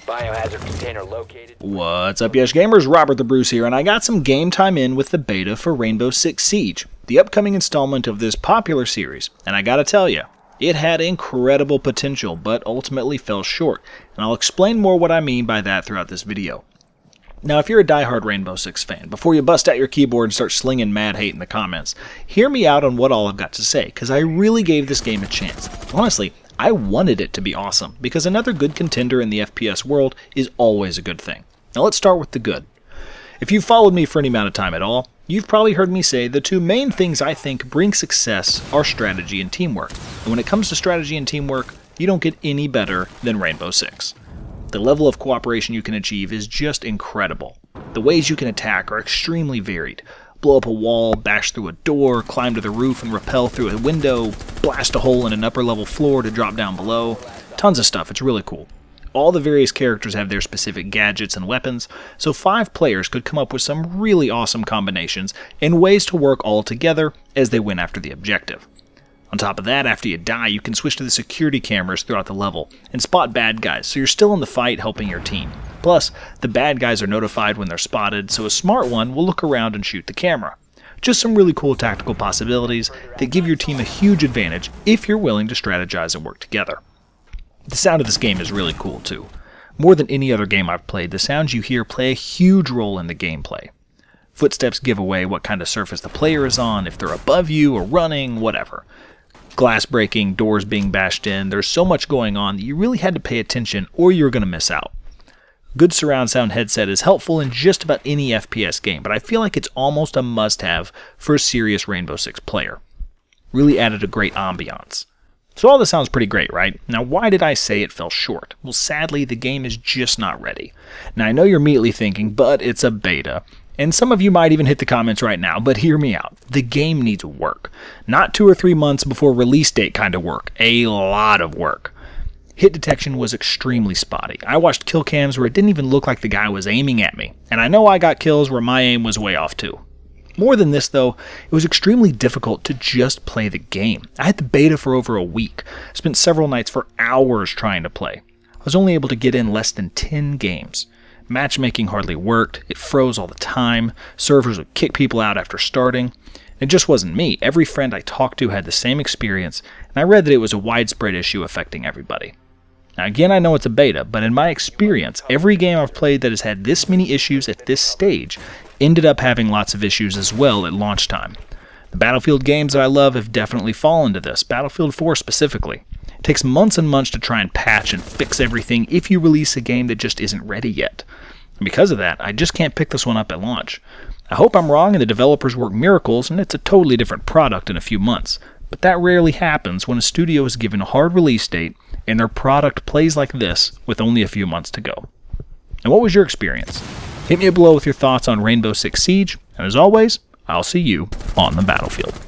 Biohazard container located. What's up, YeshGamers? Robert the Bruce here, and I got some game time in with the beta for Rainbow Six Siege, the upcoming installment of this popular series, and I gotta tell ya, it had incredible potential, but ultimately fell short, and I'll explain more what I mean by that throughout this video. Now, if you're a diehard Rainbow Six fan, before you bust out your keyboard and start slinging mad hate in the comments, hear me out on what all I've got to say, because I really gave this game a chance. Honestly, I wanted it to be awesome, because another good contender in the FPS world is always a good thing. Now let's start with the good. If you've followed me for any amount of time at all, you've probably heard me say the two main things I think bring success are strategy and teamwork. And when it comes to strategy and teamwork, you don't get any better than Rainbow Six. The level of cooperation you can achieve is just incredible. The ways you can attack are extremely varied. Blow up a wall, bash through a door, climb to the roof and rappel through a window, blast a hole in an upper level floor to drop down below. Tons of stuff, it's really cool. All the various characters have their specific gadgets and weapons, so 5 players could come up with some really awesome combinations and ways to work all together as they went after the objective. On top of that, after you die, you can switch to the security cameras throughout the level and spot bad guys, so you're still in the fight helping your team. Plus, the bad guys are notified when they're spotted, so a smart one will look around and shoot the camera. Just some really cool tactical possibilities that give your team a huge advantage if you're willing to strategize and work together. The sound of this game is really cool too. More than any other game I've played, the sounds you hear play a huge role in the gameplay. Footsteps give away what kind of surface the player is on, if they're above you or running, whatever. Glass breaking, doors being bashed in, there's so much going on that you really had to pay attention or you're going to miss out. Good surround sound headset is helpful in just about any FPS game, but I feel like it's almost a must-have for a serious Rainbow Six player. Really added a great ambiance. So all this sounds pretty great, right? Now why did I say it fell short? Well, sadly, the game is just not ready. Now I know you're immediately thinking, but it's a beta. And some of you might even hit the comments right now, but hear me out. The game needs work. Not 2 or 3 months before release date kind of work. A lot of work. Hit detection was extremely spotty. I watched kill cams where it didn't even look like the guy was aiming at me, and I know I got kills where my aim was way off too. More than this though, it was extremely difficult to just play the game. I had the beta for over a week, spent several nights for hours trying to play. I was only able to get in less than 10 games. Matchmaking hardly worked, it froze all the time, servers would kick people out after starting. It just wasn't me. Every friend I talked to had the same experience, and I read that it was a widespread issue affecting everybody. Now again, I know it's a beta, but in my experience, every game I've played that has had this many issues at this stage ended up having lots of issues as well at launch time. The Battlefield games that I love have definitely fallen to this, Battlefield 4 specifically. It takes months and months to try and patch and fix everything if you release a game that just isn't ready yet. And because of that, I just can't pick this one up at launch. I hope I'm wrong and the developers work miracles and it's a totally different product in a few months, but that rarely happens when a studio is given a hard release date and their product plays like this with only a few months to go. And what was your experience? Hit me below with your thoughts on Rainbow Six Siege, and as always, I'll see you on the battlefield.